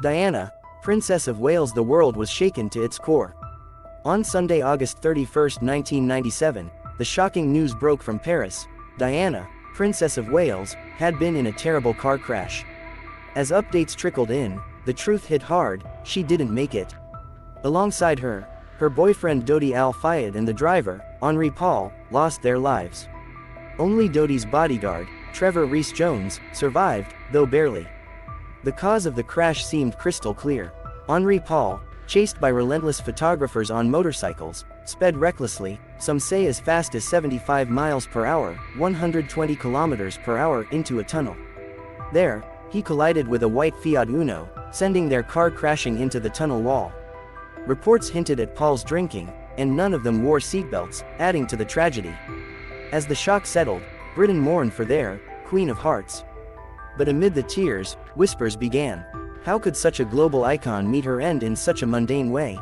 Diana, Princess of Wales. The world was shaken to its core. On Sunday, August 31, 1997, the shocking news broke from Paris. Diana, Princess of Wales, had been in a terrible car crash. As updates trickled in, the truth hit hard: she didn't make it. Alongside her, her boyfriend Dodi Al Fayed and the driver, Henri Paul, lost their lives. Only Dodi's bodyguard, Trevor Rees-Jones, survived, though barely. The cause of the crash seemed crystal clear. Henri Paul, chased by relentless photographers on motorcycles, sped recklessly, some say as fast as 75 miles per hour, 120 kilometers per hour, into a tunnel. There, he collided with a white Fiat Uno, sending their car crashing into the tunnel wall. Reports hinted at Paul's drinking, and none of them wore seatbelts, adding to the tragedy. As the shock settled, Britain mourned for their Queen of Hearts. But amid the tears, whispers began. How could such a global icon meet her end in such a mundane way?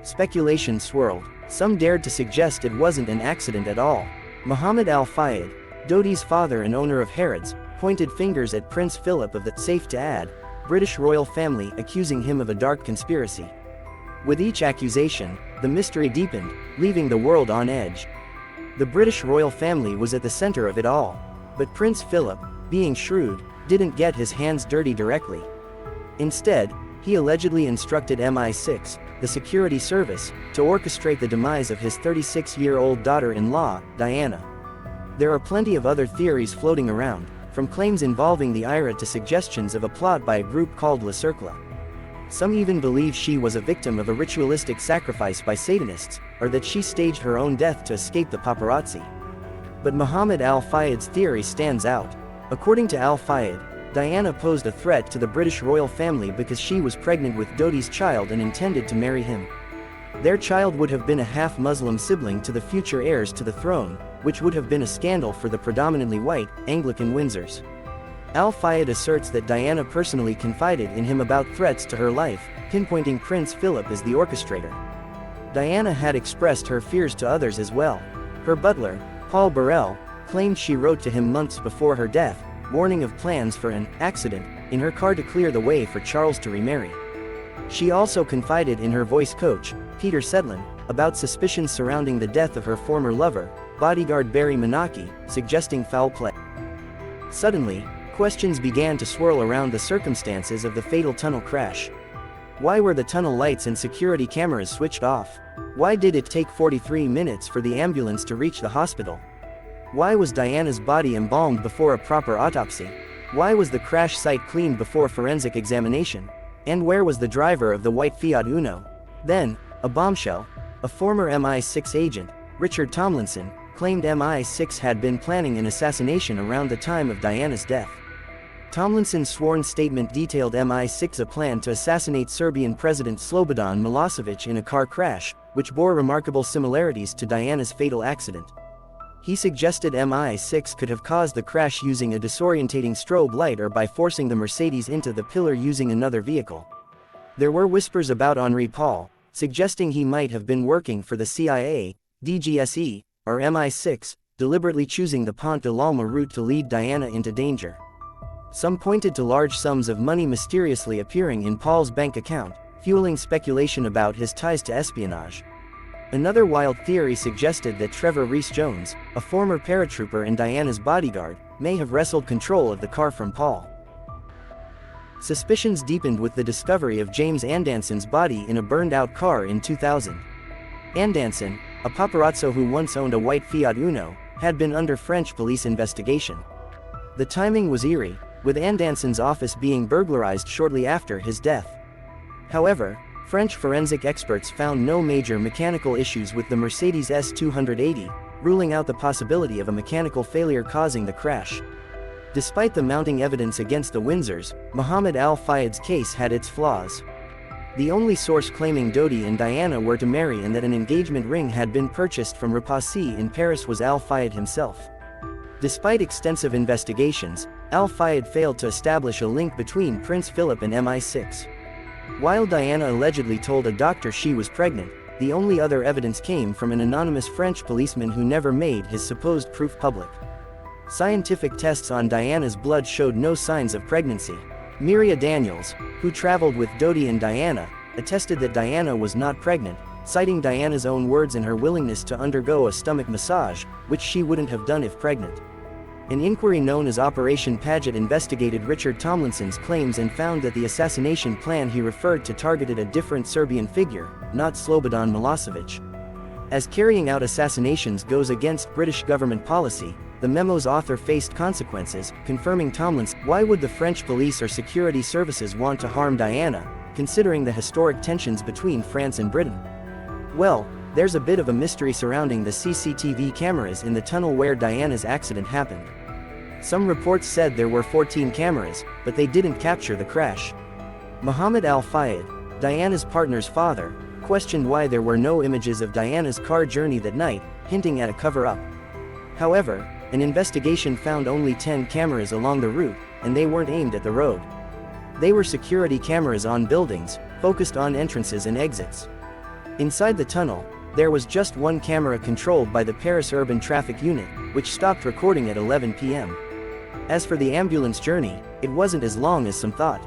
Speculation swirled. Some dared to suggest it wasn't an accident at all. Mohammed Al Fayed, Dodi's father and owner of Harrods, pointed fingers at Prince Philip of the, safe to add, British royal family, accusing him of a dark conspiracy. With each accusation, the mystery deepened, leaving the world on edge. The British royal family was at the center of it all. But Prince Philip, being shrewd, didn't get his hands dirty directly. Instead, he allegedly instructed MI6, the security service, to orchestrate the demise of his 36-year-old daughter-in-law, Diana. There are plenty of other theories floating around, from claims involving the IRA to suggestions of a plot by a group called Le Cercle. Some even believe she was a victim of a ritualistic sacrifice by Satanists, or that she staged her own death to escape the paparazzi. But Mohammed Al Fayed's theory stands out. According to Al Fayed, Diana posed a threat to the British royal family because she was pregnant with Dodi's child and intended to marry him. Their child would have been a half-Muslim sibling to the future heirs to the throne, which would have been a scandal for the predominantly white, Anglican Windsors. Al Fayed asserts that Diana personally confided in him about threats to her life, pinpointing Prince Philip as the orchestrator. Diana had expressed her fears to others as well. Her butler, Paul Burrell, claimed she wrote to him months before her death, warning of plans for an accident in her car to clear the way for Charles to remarry. She also confided in her voice coach, Peter Sedlin, about suspicions surrounding the death of her former lover, bodyguard Barry Menaki, suggesting foul play. Suddenly, questions began to swirl around the circumstances of the fatal tunnel crash. Why were the tunnel lights and security cameras switched off? Why did it take 43 minutes for the ambulance to reach the hospital? Why was Diana's body embalmed before a proper autopsy? Why was the crash site cleaned before forensic examination? And where was the driver of the white Fiat Uno? Then, a bombshell. A former MI6 agent, Richard Tomlinson, claimed MI6 had been planning an assassination around the time of Diana's death. Tomlinson's sworn statement detailed MI6's plan to assassinate Serbian President Slobodan Milosevic in a car crash, which bore remarkable similarities to Diana's fatal accident. He suggested MI6 could have caused the crash using a disorientating strobe light or by forcing the Mercedes into the pillar using another vehicle. There were whispers about Henri Paul, suggesting he might have been working for the CIA, DGSE, or MI6, deliberately choosing the Pont de l'Alma route to lead Diana into danger. Some pointed to large sums of money mysteriously appearing in Paul's bank account, fueling speculation about his ties to espionage. Another wild theory suggested that Trevor Rees-Jones, a former paratrooper and Diana's bodyguard, may have wrestled control of the car from Paul. Suspicions deepened with the discovery of James Andanson's body in a burned-out car in 2000. Andanson, a paparazzo who once owned a white Fiat Uno, had been under French police investigation. The timing was eerie, with Andanson's office being burglarized shortly after his death. However, French forensic experts found no major mechanical issues with the Mercedes S280, ruling out the possibility of a mechanical failure causing the crash. Despite the mounting evidence against the Windsors, Mohammed Al Fayed's case had its flaws. The only source claiming Dodi and Diana were to marry and that an engagement ring had been purchased from Repassy in Paris was Al Fayed himself. Despite extensive investigations, Al Fayed failed to establish a link between Prince Philip and MI6. While Diana allegedly told a doctor she was pregnant, the only other evidence came from an anonymous French policeman who never made his supposed proof public. Scientific tests on Diana's blood showed no signs of pregnancy. Miria Daniels, who traveled with Dodi and Diana, attested that Diana was not pregnant, citing Diana's own words and her willingness to undergo a stomach massage, which she wouldn't have done if pregnant. An inquiry known as Operation Paget investigated Richard Tomlinson's claims and found that the assassination plan he referred to targeted a different Serbian figure, not Slobodan Milosevic. As carrying out assassinations goes against British government policy, the memo's author faced consequences, confirming Tomlinson. Why would the French police or security services want to harm Diana, considering the historic tensions between France and Britain? Well, there's a bit of a mystery surrounding the CCTV cameras in the tunnel where Diana's accident happened. Some reports said there were 14 cameras, but they didn't capture the crash. Mohammed Al-Fayed, Diana's partner's father, questioned why there were no images of Diana's car journey that night, hinting at a cover-up. However, an investigation found only 10 cameras along the route, and they weren't aimed at the road. They were security cameras on buildings, focused on entrances and exits. Inside the tunnel, there was just one camera controlled by the Paris Urban Traffic Unit, which stopped recording at 11 p.m. As for the ambulance journey, it wasn't as long as some thought.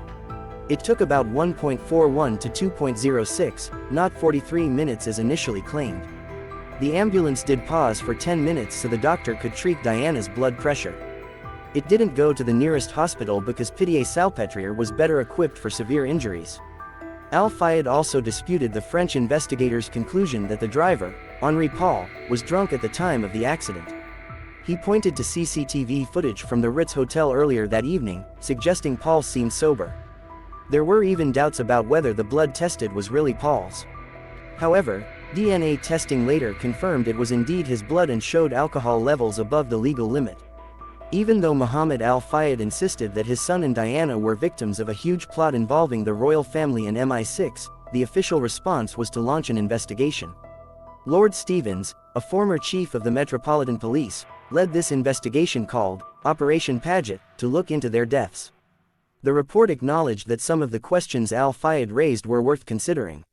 It took about 1.41 to 2.06, not 43 minutes as initially claimed. The ambulance did pause for 10 minutes so the doctor could treat Diana's blood pressure. It didn't go to the nearest hospital because Pitié-Salpêtrière was better equipped for severe injuries. Al-Fayed also disputed the French investigators' conclusion that the driver, Henri Paul, was drunk at the time of the accident. He pointed to CCTV footage from the Ritz Hotel earlier that evening, suggesting Paul seemed sober. There were even doubts about whether the blood tested was really Paul's. However, DNA testing later confirmed it was indeed his blood and showed alcohol levels above the legal limit. Even though Mohammed Al-Fayed insisted that his son and Diana were victims of a huge plot involving the royal family and MI6, the official response was to launch an investigation. Lord Stevens, a former chief of the Metropolitan Police, led this investigation called Operation Paget to look into their deaths. The report acknowledged that some of the questions Al-Fayed raised were worth considering.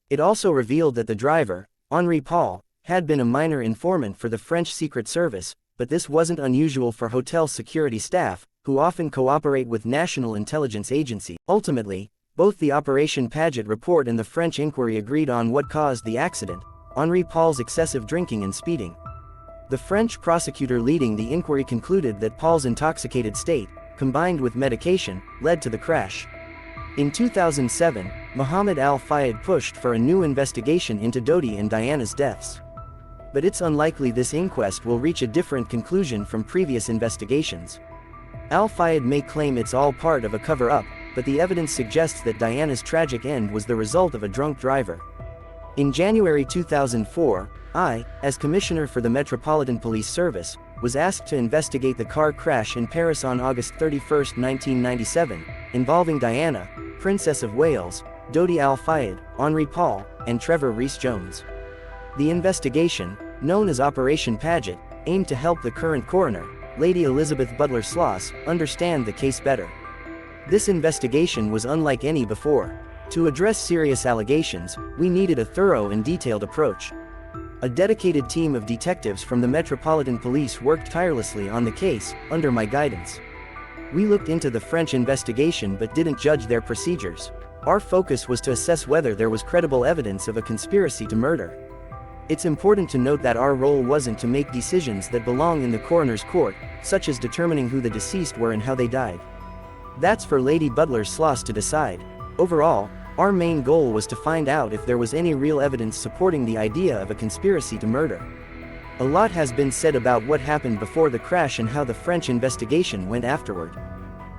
It also revealed that the driver, Henri Paul, had been a minor informant for the French Secret Service, but this wasn't unusual for hotel security staff, who often cooperate with national intelligence agencies. Ultimately, both the Operation Paget report and the French inquiry agreed on what caused the accident: Henri Paul's excessive drinking and speeding. The French prosecutor leading the inquiry concluded that Paul's intoxicated state, combined with medication, led to the crash. In 2007, Mohammed Al-Fayed pushed for a new investigation into Dodi and Diana's deaths. But it's unlikely this inquest will reach a different conclusion from previous investigations. Al-Fayed may claim it's all part of a cover-up, but the evidence suggests that Diana's tragic end was the result of a drunk driver. In January 2004, I, as Commissioner for the Metropolitan Police Service, was asked to investigate the car crash in Paris on August 31, 1997, involving Diana, Princess of Wales, Dodi Al-Fayed, Henri Paul, and Trevor Rees-Jones. The investigation, known as Operation Paget, aimed to help the current coroner, Lady Elizabeth Butler-Sloss, understand the case better. This investigation was unlike any before. To address serious allegations, we needed a thorough and detailed approach. A dedicated team of detectives from the Metropolitan Police worked tirelessly on the case, under my guidance. We looked into the French investigation but didn't judge their procedures. Our focus was to assess whether there was credible evidence of a conspiracy to murder. It's important to note that our role wasn't to make decisions that belong in the coroner's court, such as determining who the deceased were and how they died. That's for Lady Butler-Sloss to decide. Overall, our main goal was to find out if there was any real evidence supporting the idea of a conspiracy to murder. A lot has been said about what happened before the crash and how the French investigation went afterward.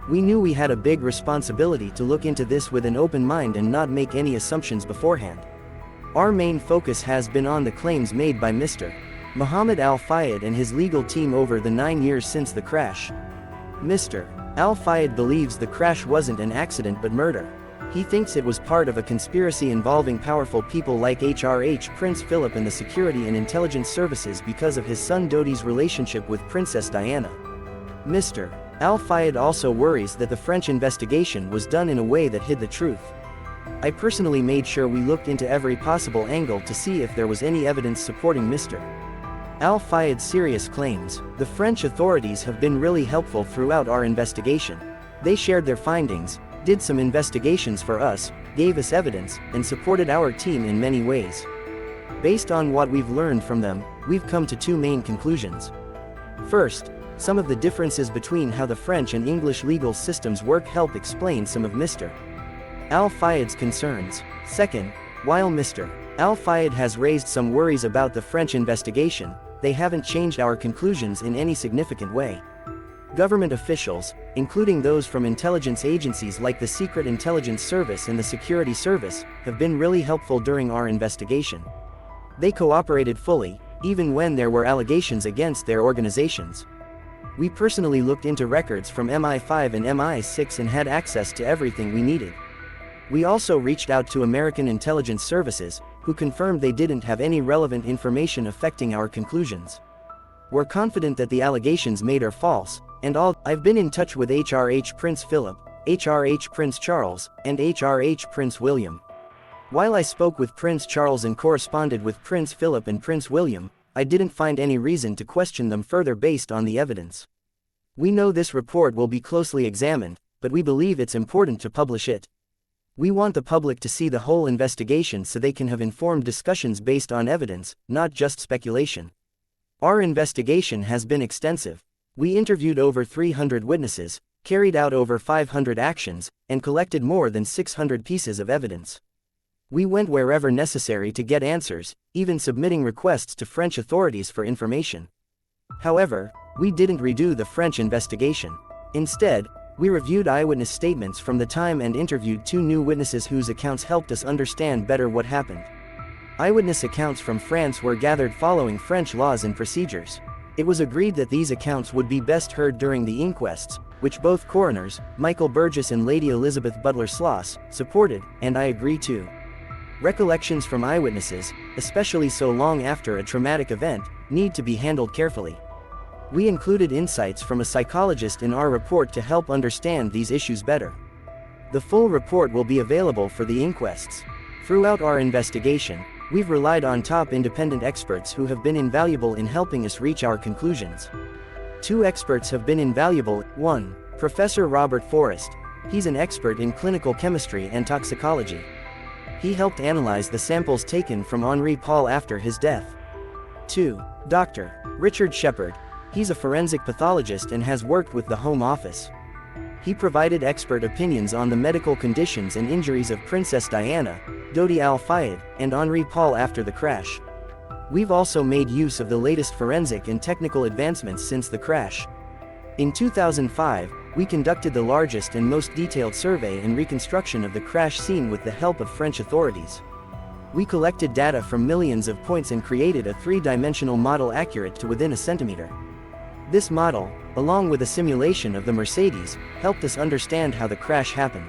We knew we had a big responsibility to look into this with an open mind and not make any assumptions beforehand. Our main focus has been on the claims made by Mr. Mohammed Al-Fayed and his legal team over the 9 years since the crash. Mr. Al-Fayed believes the crash wasn't an accident but murder. He thinks it was part of a conspiracy involving powerful people like HRH Prince Philip and the security and intelligence services because of his son Dodi's relationship with Princess Diana. Mr. Al-Fayed also worries that the French investigation was done in a way that hid the truth. I personally made sure we looked into every possible angle to see if there was any evidence supporting Mr. Al-Fayed's serious claims. The French authorities have been really helpful throughout our investigation. They shared their findings, did some investigations for us, gave us evidence, and supported our team in many ways. Based on what we've learned from them, we've come to two main conclusions. First, some of the differences between how the French and English legal systems work help explain some of Mr. Al-Fayed's concerns. Second, while Mr. Al-Fayed has raised some worries about the French investigation, they haven't changed our conclusions in any significant way. Government officials, including those from intelligence agencies like the Secret Intelligence Service and the Security Service, have been really helpful during our investigation. They cooperated fully, even when there were allegations against their organizations. We personally looked into records from MI5 and MI6 and had access to everything we needed. We also reached out to American intelligence services, who confirmed they didn't have any relevant information affecting our conclusions. We're confident that the allegations made are false, and I've been in touch with HRH Prince Philip, HRH Prince Charles, and HRH Prince William. While I spoke with Prince Charles and corresponded with Prince Philip and Prince William, I didn't find any reason to question them further based on the evidence. We know this report will be closely examined, but we believe it's important to publish it. We want the public to see the whole investigation so they can have informed discussions based on evidence, not just speculation. Our investigation has been extensive. We interviewed over 300 witnesses, carried out over 500 actions, and collected more than 600 pieces of evidence. We went wherever necessary to get answers, even submitting requests to French authorities for information. However, we didn't redo the French investigation. Instead, we reviewed eyewitness statements from the time and interviewed two new witnesses whose accounts helped us understand better what happened. Eyewitness accounts from France were gathered following French laws and procedures. It was agreed that these accounts would be best heard during the inquests, which both coroners, Michael Burgess and Lady Elizabeth Butler-Sloss, supported, and I agree too. Recollections from eyewitnesses, especially so long after a traumatic event, need to be handled carefully. We included insights from a psychologist in our report to help understand these issues better. The full report will be available for the inquests. Throughout our investigation, we've relied on top independent experts who have been invaluable in helping us reach our conclusions. Two experts have been invaluable. 1. Professor Robert Forrest. He's an expert in clinical chemistry and toxicology. He helped analyze the samples taken from Henri Paul after his death. 2. Dr. Richard Shepard. He's a forensic pathologist and has worked with the Home Office. He provided expert opinions on the medical conditions and injuries of Princess Diana, Dodi Al-Fayed, and Henri Paul after the crash. We've also made use of the latest forensic and technical advancements since the crash. In 2005, we conducted the largest and most detailed survey and reconstruction of the crash scene with the help of French authorities. We collected data from millions of points and created a three-dimensional model accurate to within a centimeter. This model, along with a simulation of the Mercedes, helped us understand how the crash happened.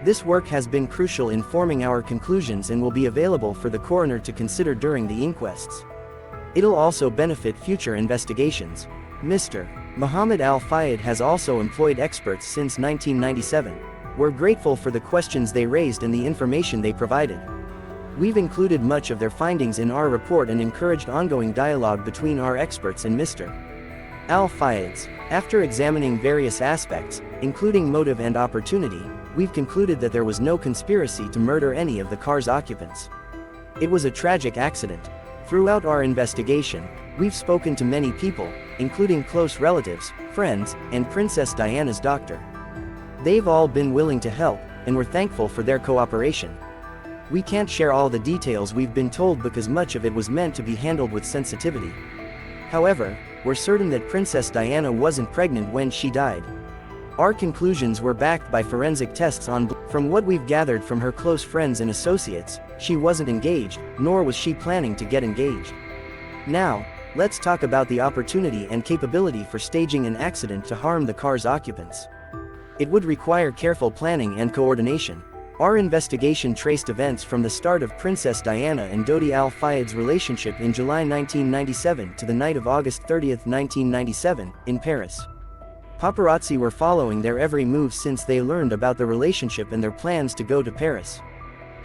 This work has been crucial in forming our conclusions and will be available for the coroner to consider during the inquests. It'll also benefit future investigations. Mr. Mohammed Al-Fayed has also employed experts since 1997. We're grateful for the questions they raised and the information they provided. We've included much of their findings in our report and encouraged ongoing dialogue between our experts and Mr. Al-Fayed's. After examining various aspects, including motive and opportunity, we've concluded that there was no conspiracy to murder any of the car's occupants. It was a tragic accident. Throughout our investigation, we've spoken to many people, including close relatives, friends, and Princess Diana's doctor. They've all been willing to help, and we're thankful for their cooperation. We can't share all the details we've been told because much of it was meant to be handled with sensitivity. However, we're certain that Princess Diana wasn't pregnant when she died. Our conclusions were backed by forensic tests on from what we've gathered from her close friends and associates, she wasn't engaged, nor was she planning to get engaged. Now, let's talk about the opportunity and capability for staging an accident to harm the car's occupants. It would require careful planning and coordination. Our investigation traced events from the start of Princess Diana and Dodi Al-Fayed's relationship in July 1997 to the night of August 30, 1997, in Paris. Paparazzi were following their every move since they learned about the relationship and their plans to go to Paris.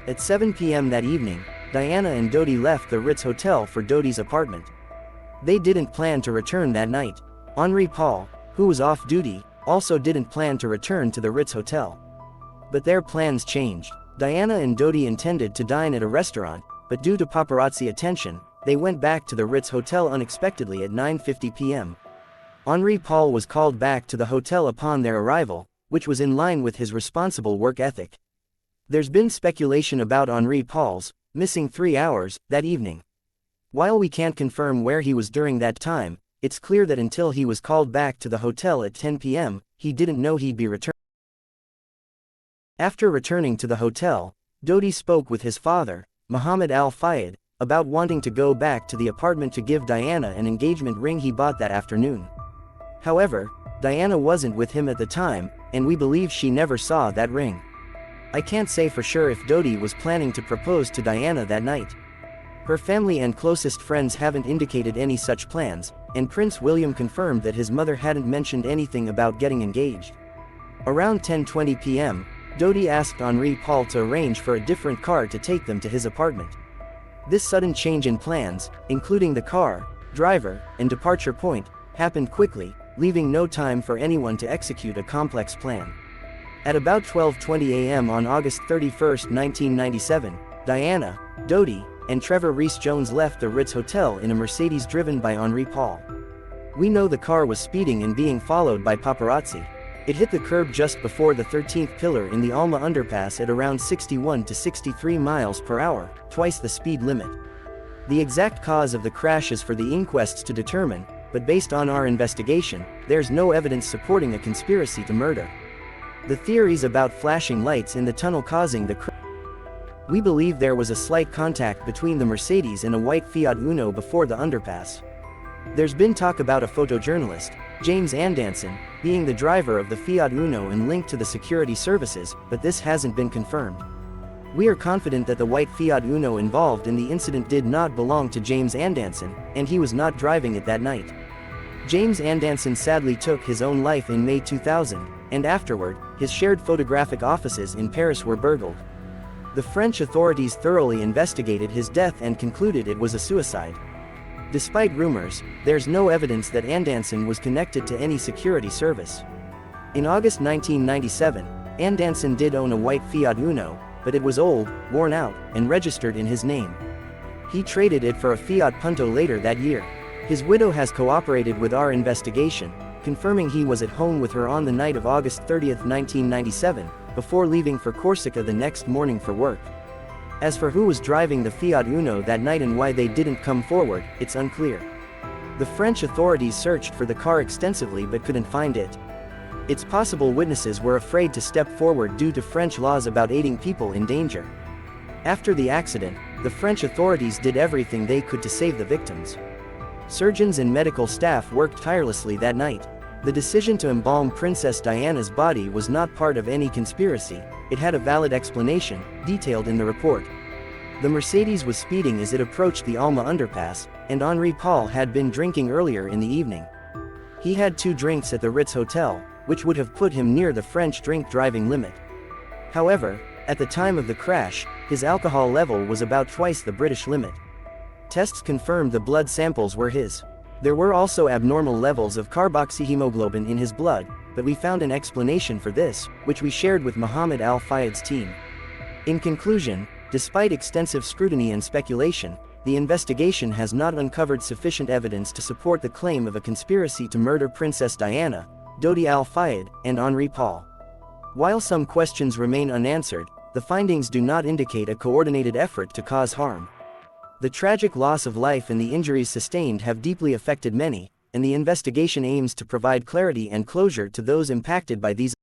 At 7 p.m. that evening, Diana and Dodi left the Ritz Hotel for Dodi's apartment. They didn't plan to return that night. Henri Paul, who was off duty, also didn't plan to return to the Ritz Hotel. But their plans changed. Diana and Dodi intended to dine at a restaurant, but due to paparazzi attention, they went back to the Ritz Hotel unexpectedly at 9:50 p.m. Henri Paul was called back to the hotel upon their arrival, which was in line with his responsible work ethic. There's been speculation about Henri Paul's missing 3 hours that evening. While we can't confirm where he was during that time, it's clear that until he was called back to the hotel at 10 p.m., he didn't know he'd be returned. After returning to the hotel, Dodi spoke with his father, Mohammed Al-Fayed, about wanting to go back to the apartment to give Diana an engagement ring he bought that afternoon. However, Diana wasn't with him at the time, and we believe she never saw that ring. I can't say for sure if Dodi was planning to propose to Diana that night. Her family and closest friends haven't indicated any such plans, and Prince William confirmed that his mother hadn't mentioned anything about getting engaged. Around 10:20 p.m., Dodi asked Henri Paul to arrange for a different car to take them to his apartment. This sudden change in plans, including the car, driver, and departure point, happened quickly, leaving no time for anyone to execute a complex plan. At about 12:20 a.m. on August 31, 1997, Diana, Dodi, and Trevor Rees-Jones left the Ritz Hotel in a Mercedes driven by Henri Paul. We know the car was speeding and being followed by paparazzi. It hit the curb just before the 13th pillar in the Alma underpass at around 61 to 63 miles per hour, twice the speed limit. The exact cause of the crash is for the inquests to determine, but based on our investigation, there's no evidence supporting a conspiracy to murder. The theories about flashing lights in the tunnel causing the crash. We believe there was a slight contact between the Mercedes and a white Fiat Uno before the underpass. There's been talk about a photojournalist, James Andanson, being the driver of the Fiat Uno and linked to the security services, but this hasn't been confirmed. We are confident that the white Fiat Uno involved in the incident did not belong to James Andanson, and he was not driving it that night. James Andanson sadly took his own life in May 2000, and afterward, his shared photographic offices in Paris were burgled. The French authorities thoroughly investigated his death and concluded it was a suicide. Despite rumors, there's no evidence that Andanson was connected to any security service. In August 1997, Andanson did own a white Fiat Uno, but it was old, worn out, and registered in his name. He traded it for a Fiat Punto later that year. His widow has cooperated with our investigation, confirming he was at home with her on the night of August 30, 1997, before leaving for Corsica the next morning for work. As for who was driving the Fiat Uno that night and why they didn't come forward, it's unclear. The French authorities searched for the car extensively but couldn't find it. It's possible witnesses were afraid to step forward due to French laws about aiding people in danger. After the accident, the French authorities did everything they could to save the victims. Surgeons and medical staff worked tirelessly that night. The decision to embalm Princess Diana's body was not part of any conspiracy, it had a valid explanation, detailed in the report. The Mercedes was speeding as it approached the Alma underpass, and Henri Paul had been drinking earlier in the evening. He had 2 drinks at the Ritz Hotel, which would have put him near the French drink driving limit. However, at the time of the crash, his alcohol level was about twice the British limit. Tests confirmed the blood samples were his. There were also abnormal levels of carboxyhemoglobin in his blood, but we found an explanation for this, which we shared with Mohammed Al-Fayed's team. In conclusion, despite extensive scrutiny and speculation, the investigation has not uncovered sufficient evidence to support the claim of a conspiracy to murder Princess Diana, Dodi Al-Fayed, and Henri Paul. While some questions remain unanswered, the findings do not indicate a coordinated effort to cause harm. The tragic loss of life and the injuries sustained have deeply affected many, and the investigation aims to provide clarity and closure to those impacted by these